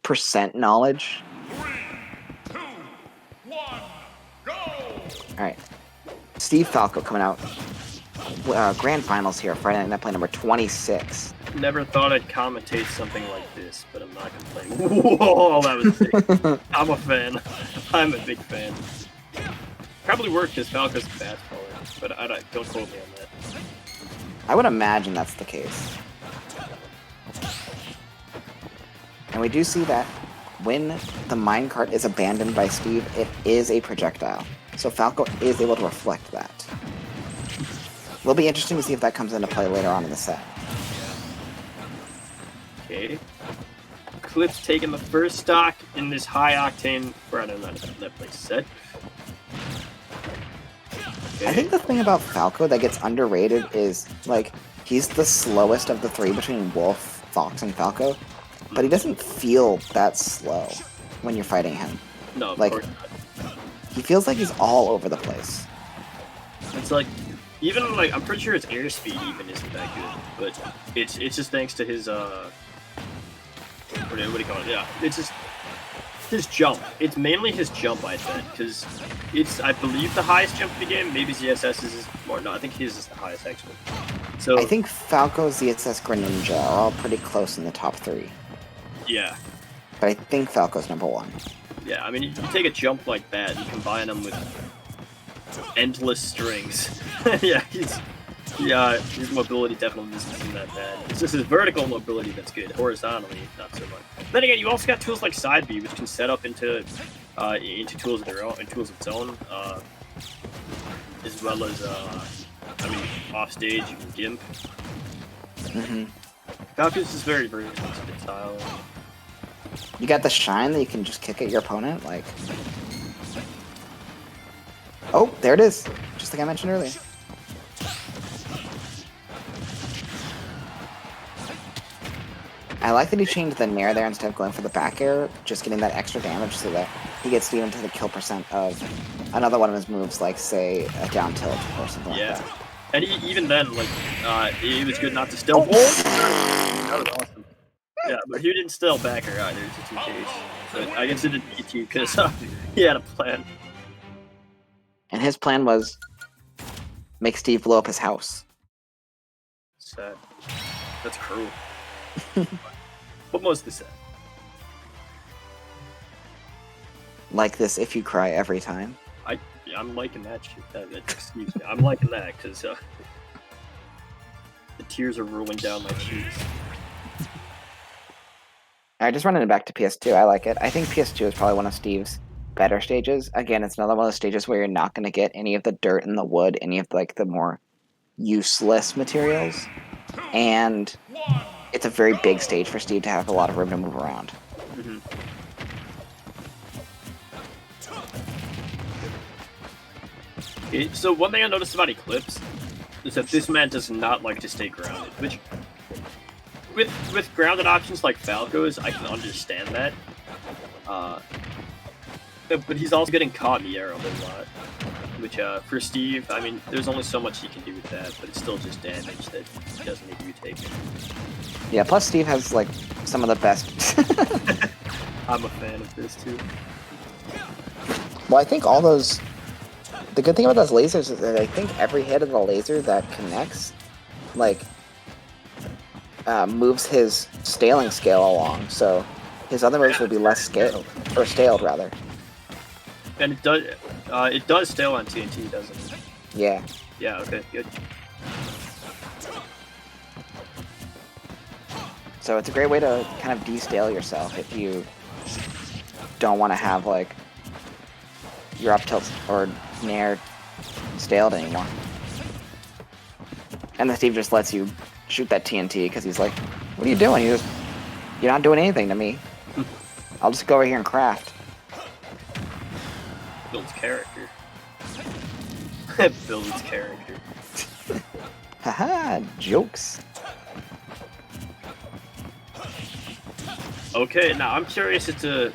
percent knowledge. 3, 2, 1, go! Alright. Steve Falco coming out. Grand Finals here, Friday Night Netplay number 26. Never thought I'd commentate something like this, but I'm not complaining. Whoa, that was sick. I'm a fan. I'm a big fan. Probably worked because Falco's a fast caller, but don't quote me on that. I would imagine that's the case. And we do see that when the minecart is abandoned by Steve, it is a projectile. So Falco is able to reflect that. It'll be interesting to see if that comes into play later on in the set. Okay. Eclipz taking the first stock in this high-octane, or I don't know, Netplay set. Okay. I think the thing about Falco that gets underrated is, like, he's the slowest of the three between Wolf, Fox, and Falco, but he doesn't feel that slow when you're fighting him. No, of like, course not. He feels like he's all over the place. It's like, even like, I'm pretty sure his airspeed even isn't that good, but it's just thanks to his, what do you call it? Yeah, it's just his jump. It's mainly his jump, I think, because it's, I believe, the highest jump in the game. Maybe ZSS is more. No, I think his is the highest, actually. So I think Falco, ZSS, Greninja are all pretty close in the top 3. Yeah. But I think Falco's number 1. Yeah, I mean, you take a jump like that, you combine them with endless strings. Yeah, his mobility definitely isn't that bad. It's just his vertical mobility that's good. Horizontally, not so much. Then again, you also got tools like Side B, which can set up into tools of their own, and tools of its own, as well as I mean, off stage you can gimp. Falco's is very versatile. You got the shine that you can just kick at your opponent, like... Oh, there it is! Just like I mentioned earlier. I like that he changed the nair there instead of going for the back air, just getting that extra damage so that he gets Steven to the kill percent of another one of his moves, like, say, a down tilt or something like that. And even then, like, it was good not to still That was awesome. Yeah, but he didn't still back her either to 2Ks. But I guess it didn't need to because he had a plan. And his plan was make Steve blow up his house. Sad. That's cruel. But mostly sad. Like this if you cry every time. I'm liking that shit. Excuse me. I'm liking that because the tears are rolling down my cheeks. Alright, just running it back to PS2. I like it. I think PS2 is probably one of Steve's better stages. Again, it's another one of those stages where you're not going to get any of the dirt and the wood, any of like the more useless materials. And it's a very big stage for Steve to have a lot of room to move around. Okay, so one thing I noticed about Eclipz is that this man does not like to stay grounded, which with grounded options like Falco's, I can understand that. But he's also getting caught in the air a whole lot, which for Steve, I mean, there's only so much he can do with that, but it's still just damage that he doesn't need to be taken. Yeah, plus Steve has like some of the best. I'm a fan of this too. Well, I think all those. The good thing about those lasers is that I think every hit of the laser that connects, like, moves his scaling scale along, so his other moves will be less scaled, or staled rather. And it does stale on TNT, doesn't it? Yeah. Yeah, okay, good. So it's a great way to kind of de-stale yourself if you don't want to have, like, your up tilt or nair staled anymore. And then Steve just lets you shoot that TNT because he's like, what are you doing? You're not doing anything to me. I'll just go over here and craft. Builds character. Builds character. Haha, jokes. Okay, now I'm curious as to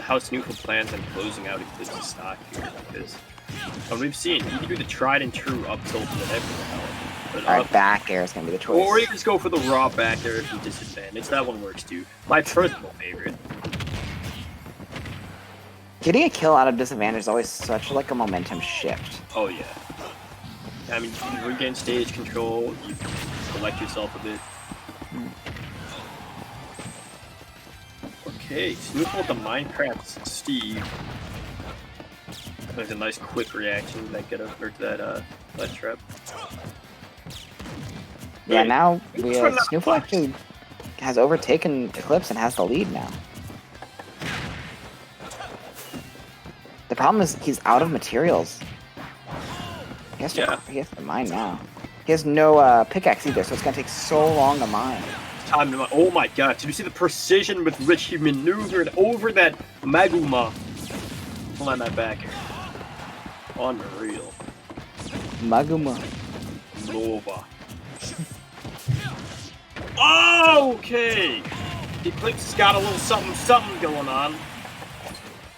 how SNooFL plans on closing out Eclipz's stock here, because we've seen, you can do the tried and true up tilt and whatever the hell. But Alright, back air is gonna be the choice. or you just go for the raw back air if you disadvantage. That one works too. My personal favorite. Getting a kill out of disadvantage is always such like a momentum shift. Oh yeah. I mean, you regain stage control, you collect yourself a bit. Okay, SNooFL with the Minecraft Steve. There's a nice quick reaction to that that trap. Yeah, now SNooFL actually has overtaken Eclipz and has the lead now. The problem is he's out of materials. He has to mine now. He has no pickaxe either, so it's gonna take so long to mine. Time to mine. Oh my god! Did you see the precision with which he maneuvered over that magma? On that back here. Unreal. Maguma. Nova. Oh, okay. Eclipz has got a little something going on.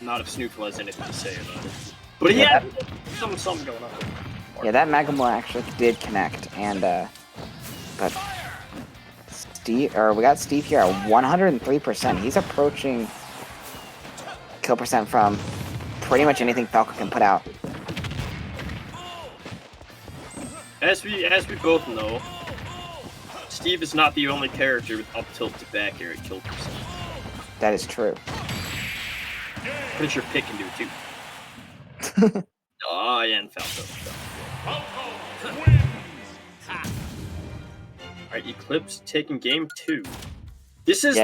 Not if SNooFL has anything to say about it. But he had something going on. Yeah, that Magma actually did connect, and but Steve, we got Steve here at 103%. He's approaching kill percent from pretty much anything Falco can put out. As we both know, Steve is not the only character with up tilt to back air at kill percent. That is true. Pretty sure Pick can do it too. Oh, yeah, and Falco. Alright, Eclipz taking game 2. This is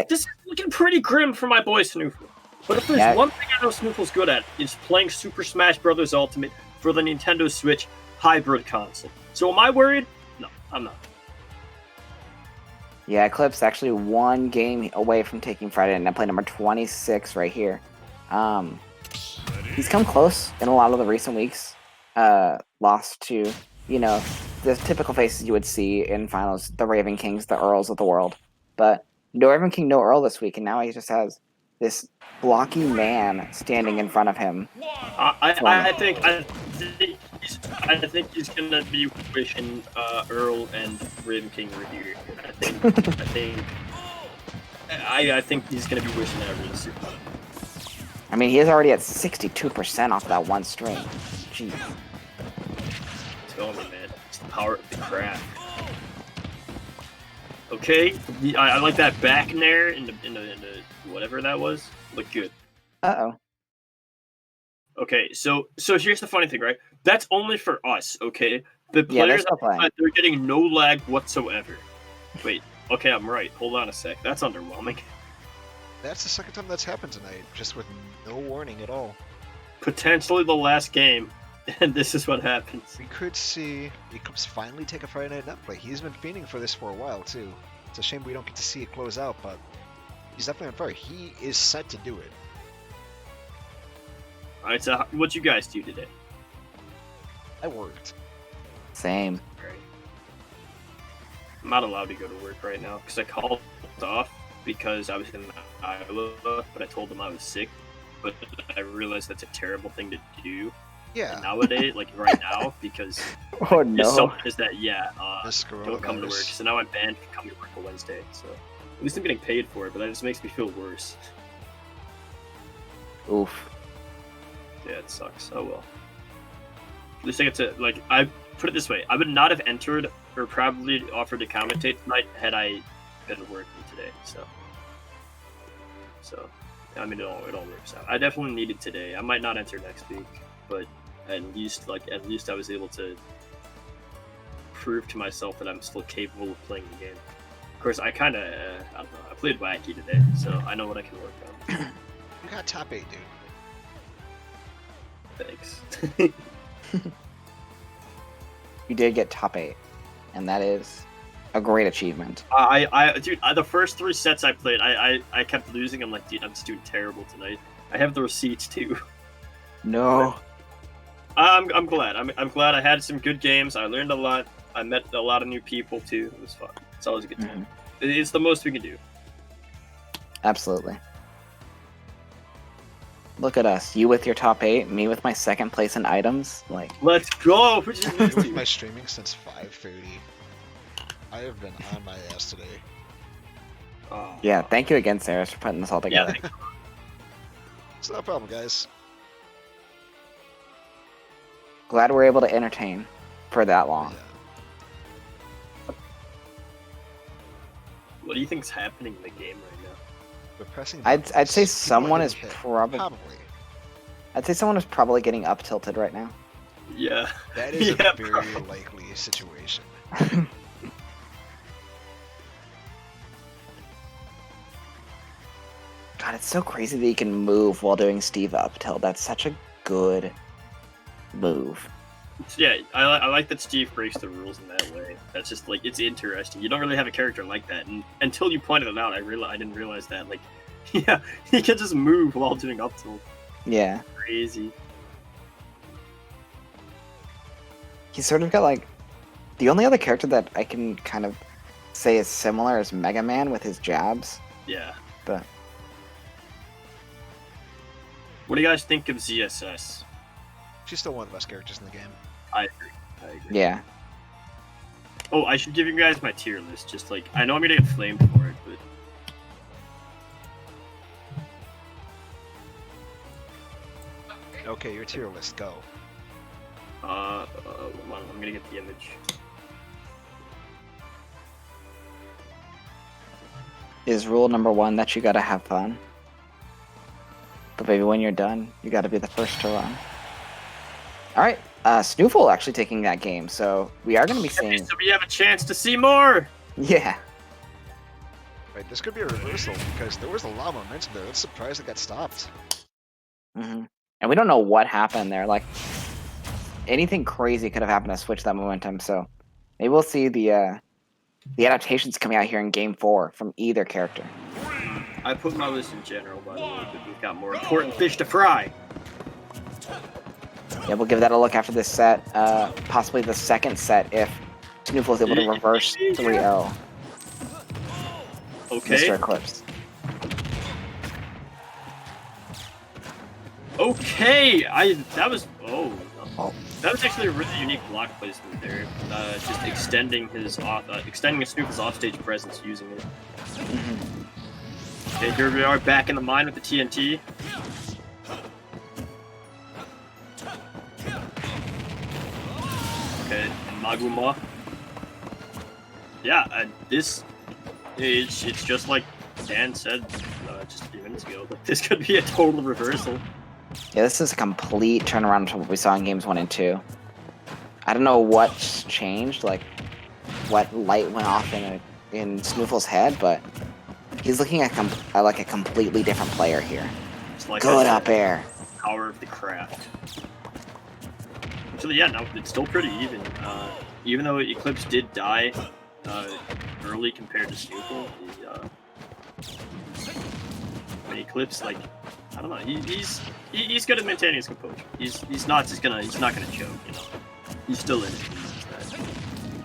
looking pretty grim for my boy SNooFL. But if there's one thing I know SNooFL's good at, is playing Super Smash Bros. Ultimate for the Nintendo Switch hybrid console. So am I worried? No, I'm not. Yeah, Eclipz actually one game away from taking Friday Night Netplay number 26 right here. He's come close in a lot of the recent weeks. Lost to, the typical faces you would see in finals, the Raven Kings, the Earls of the world. But no Raven King, no Earl this week, and now he just has this blocky man standing in front of him. I think he's gonna be wishing Earl and Raven King were here. I think he's gonna be wishing that really soon. I mean, he is already at 62% off that one stream. Jeez. Tell me, man. It's the power of the craft. Okay, I like that back in there in the whatever that was. Looked good. Uh-oh. Okay, so here's the funny thing, right? That's only for us, okay? The players they're getting no lag whatsoever. Wait, okay, I'm right. Hold on a sec. That's underwhelming. That's the second time that's happened tonight, just with no warning at all. Potentially the last game, and this is what happens. We could see Eclipz finally take a Friday Night Netplay. He's been fiending for this for a while, too. It's a shame we don't get to see it close out, but he's definitely on fire. He is set to do it. Alright, so what you guys do today? I worked. Same. Right. I'm not allowed to go to work right now, because I called off because I was in Iowa, but I told them I was sick. But I realized that's a terrible thing to do. Yeah. Nowadays, like right now, because oh no, is that don't come to work. So now I'm banned from coming to work on Wednesday. So at least I'm getting paid for it, but that just makes me feel worse. Oof. Yeah, it sucks. Oh well. At least I get to I put it this way: I would not have entered or probably offered to commentate tonight had I been working today. So I mean, it all works out. I definitely need it today. I might not enter next week, but at least I was able to prove to myself that I'm still capable of playing the game. Of course, I kind of I don't know. I played wacky today, so I know what I can work on. You got top 8, dude. Thanks. You did get top 8, and that is a great achievement. Dude, the first 3 sets I played, I kept losing. I'm like, dude, I'm just doing terrible tonight. I have the receipts too. No. I'm glad. I'm glad I had some good games. I learned a lot. I met a lot of new people too. It was fun. It's always a good time. It's the most we can do. Absolutely. Look at us. You with your top 8, me with my second place in items. Like, let's go. With my streaming since 5:30. I have been on my ass today. Yeah, thank you again, Sarah, for putting this all Yeah, together. It's no problem, guys. Glad we're able to entertain for that long. Yeah. what do you think's happening in the game right now? We're pressing. I'd buttons. say People are someone getting is hit. probably. I'd say someone is probably getting up tilted right now. Yeah. That is Yeah, a very likely situation. God, it's so crazy that you can move while doing Steve up tilt. That's such a good move. Yeah, I like that Steve breaks the rules in that way. That's just like it's interesting. You don't really have a character like that, and until you pointed it out, I didn't realize that. Like, yeah, he can just move while doing up tilt. Yeah. Crazy. He's sort of got like the only other character that I can kind of say is similar is Mega Man with his jabs. Yeah. But What do you guys think of ZSS? She's still one of the best characters in the game. I agree. yeah. Oh, I should give you guys my tier list. Just like I know I'm gonna get flamed for it, but Okay, your tier list, go. I'm gonna get the image. Is rule number 1 that you gotta have fun. But baby, when you're done, you gotta be the first to run. Alright, SNooFL actually taking that game, so we are gonna be seeing... So we have a chance to see more! Yeah. Right, this could be a reversal because there was a lot of momentum there. Let's surprised it got stopped. And we don't know what happened there. Like, anything crazy could have happened to switch that momentum, so maybe we'll see the adaptations coming out here in Game 4 from either character. I put my list in general, by the way, but we've got more important fish to fry. Yeah, we'll give that a look after this set. Possibly the second set if SNooFL is able to reverse 3-0. Okay. Mr. Eclipz. Okay, that was actually a really unique block placement there. Just extending SNooFL's offstage presence using it. Okay, here we are back in the mine with the TNT. Okay, Maguma. Yeah, it's just like Dan said just a few minutes ago. Like, this could be a total reversal. Yeah, this is a complete turnaround from what we saw in games 1 and 2. I don't know what's changed, like what light went off in SNooFL's head, but he's looking at like a completely different player here. Like good up air. Power of the craft. Actually, yeah, no, it's still pretty even. Even though Eclipz did die early compared to SNooFL, Eclipz, like, I don't know, he's good at maintaining his composure. He's not gonna choke, you know. He's still in it.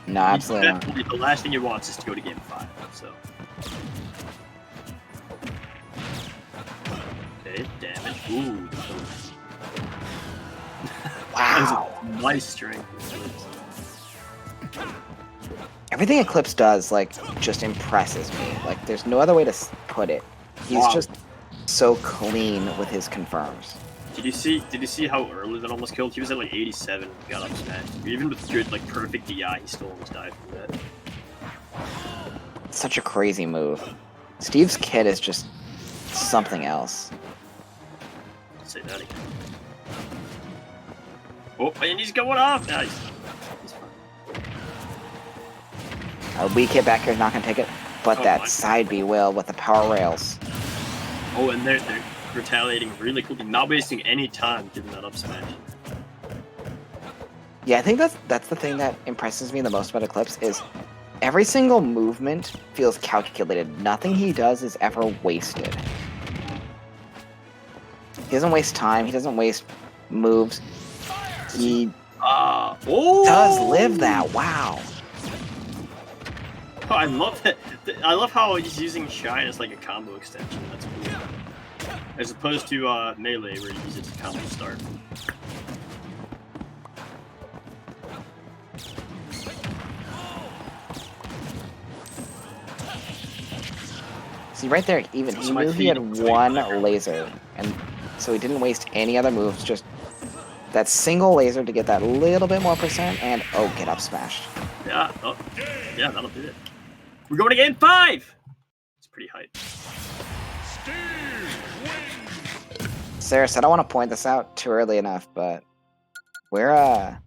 No, absolutely not. The last thing he wants is to go to game 5. So. Okay, damage. Ooh. Wow. Nice strength. Everything Eclipz does, like, just impresses me. Like, there's no other way to put it. He's just so clean with his confirms. Did you see how early that almost killed? He was at like 87 when he got up smashed. Even with good, like, perfect DI, he still almost died from that. Such a crazy move. Steve's kit is just something else. Let's say that again. Oh, and he's going off! Nah, he's fine. Our weak hit back here is not going to take it, but that side B will with the power rails. Oh, and they're retaliating really quickly, not wasting any time giving that up smash. Yeah, I think that's the thing that impresses me the most about Eclipz is every single movement feels calculated. Nothing he does is ever wasted. He doesn't waste time. He doesn't waste moves. He does live that. Wow. Oh, I love that. I love how he's using Shine as like a combo extension. That's cool. As opposed to Melee, where he uses it to combo start. See, right there, even he So my knew he had feet- one laser, and so he didn't waste any other moves, just that single laser to get that little bit more percent, and oh, get up smashed. Yeah, oh, yeah, that'll do it. We're going to game 5! It's pretty hype. Steve wins. Saris, I don't want to point this out too early enough, but we're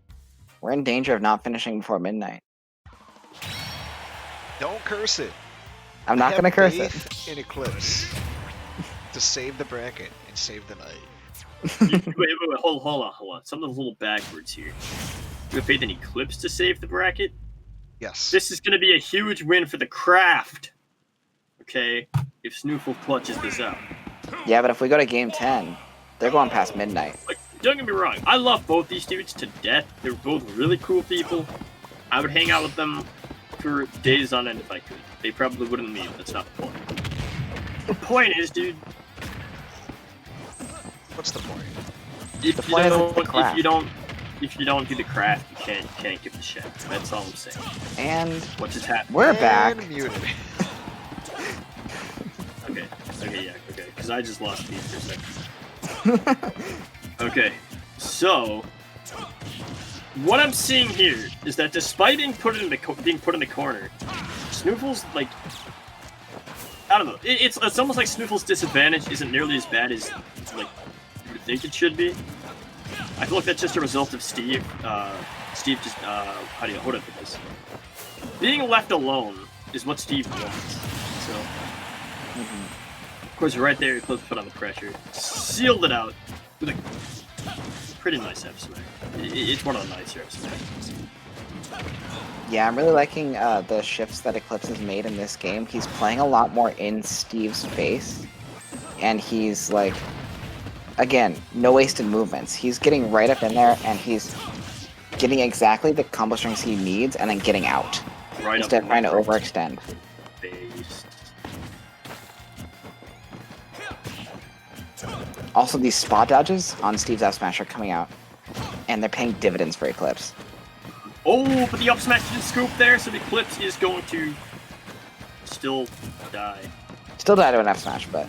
in danger of not finishing before midnight. Don't curse it. I'm not going to curse it. faith in Eclipz to save the bracket and save the night. Wait, hold on. Something's a little backwards here. You have faith in Eclipz to save the bracket? Yes. This is going to be a huge win for the craft. Okay, if SNooFL clutches this out. Yeah, but if we go to game 10, they're going past midnight. Like, don't get me wrong, I love both these dudes to death. They're both really cool people. I would hang out with them for days on end if I could. They probably wouldn't leave. That's not the point. The point is, dude, What's the point? if The you point is don't, it's the craft. if you don't do the craft, you can't give the shit. That's all I'm saying. And What just happened? we're back. And muted. Okay, because I just lost beat for a second. Okay, so what I'm seeing here is that despite being put in the corner, SNooFL's like, I don't know. It's almost like SNooFL's disadvantage isn't nearly as bad as like you would think it should be. I feel like that's just a result of Steve. Steve just how do you put this? Being left alone is what Steve wants. So, of course, right there, Eclipz put on the pressure, sealed it out with a pretty nice F smash. It's one of the nicer F smashes. Yeah, I'm really liking the shifts that Eclipz has made in this game. He's playing a lot more in Steve's face, and he's like, again, no wasted movements. He's getting right up in there, and he's getting exactly the combo strings he needs, and then getting out Right instead of up trying to overextend. face. Also, these spot dodges on Steve's F smash are coming out, and they're paying dividends for Eclipz. Oh, but the up smash didn't scoop there, so the Eclipz is going to still die. Still died to an F smash, but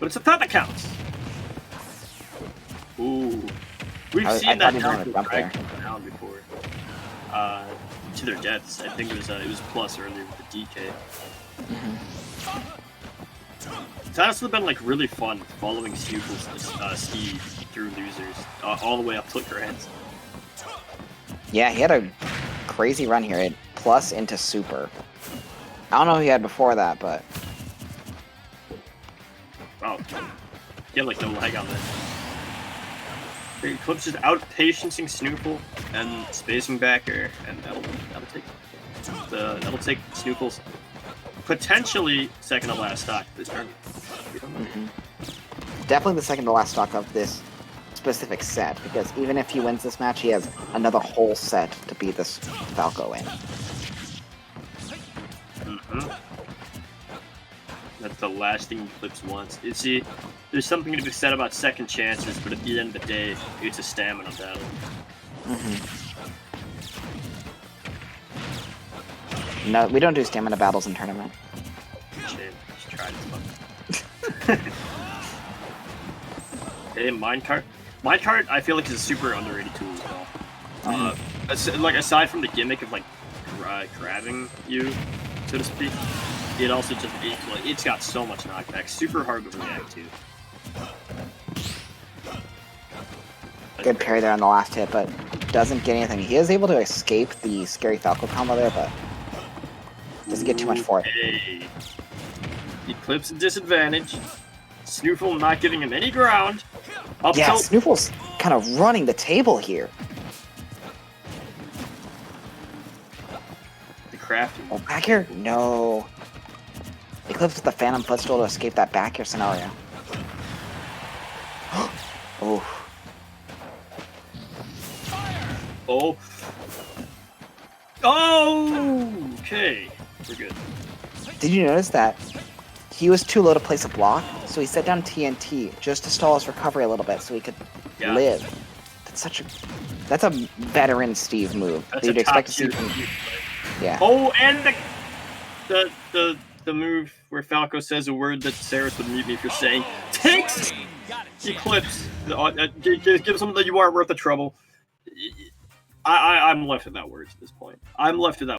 But it's a thought that counts. Ooh. We've I seen thought that he was down gonna jump there. down before. To their deaths. I think it was plus earlier with the DK. It's honestly been like really fun following Steve through losers all the way up to grands. yeah, he had a crazy run here. It plus into super. I don't know who he had before that, but Wow. He had like no lag on that. The Eclipz is out patienceing SNooFL and spacing backer, and that'll take SNooFL's potentially second to last stock this turn. We don't know. definitely the second to last stock of this specific set, because even if he wins this match, he has another whole set to beat this Falco in. That's the last thing Eclipz wants. You see, there's something to be said about second chances, but at the end of the day, it's a stamina battle. No, we don't do stamina battles in tournament. Shame. Just tried it. Hey, minecart. Minecart, I feel like is a super underrated tool as well. Like aside from the gimmick of like grabbing you, so to speak, it also just it's got so much knockback. Super hard to react to. Good parry there on the last hit, but doesn't get anything. He is able to escape the scary Falco combo there, but doesn't get too much for it. Hey. Eclipz at disadvantage. SNooFL not giving him any ground. Up Yeah, tilt. SNooFL's kind of running the table here. The crafty. Oh, back here? No. Eclipz with the Phantom Footstool to escape that back here scenario. Oh. Oh. Oh. Okay. We're good. Did you notice that he was too low to place a block, so he set down TNT just to stall his recovery a little bit so he could Yeah. live. That's a veteran Steve move. That's You'd a expect top to see tier. from, yeah. Oh, and the the move where Falco says a word that Saris would mute me for saying. Takes Eclipz. Give something that you aren't worth the trouble. I'm left without words at this point. I'm left without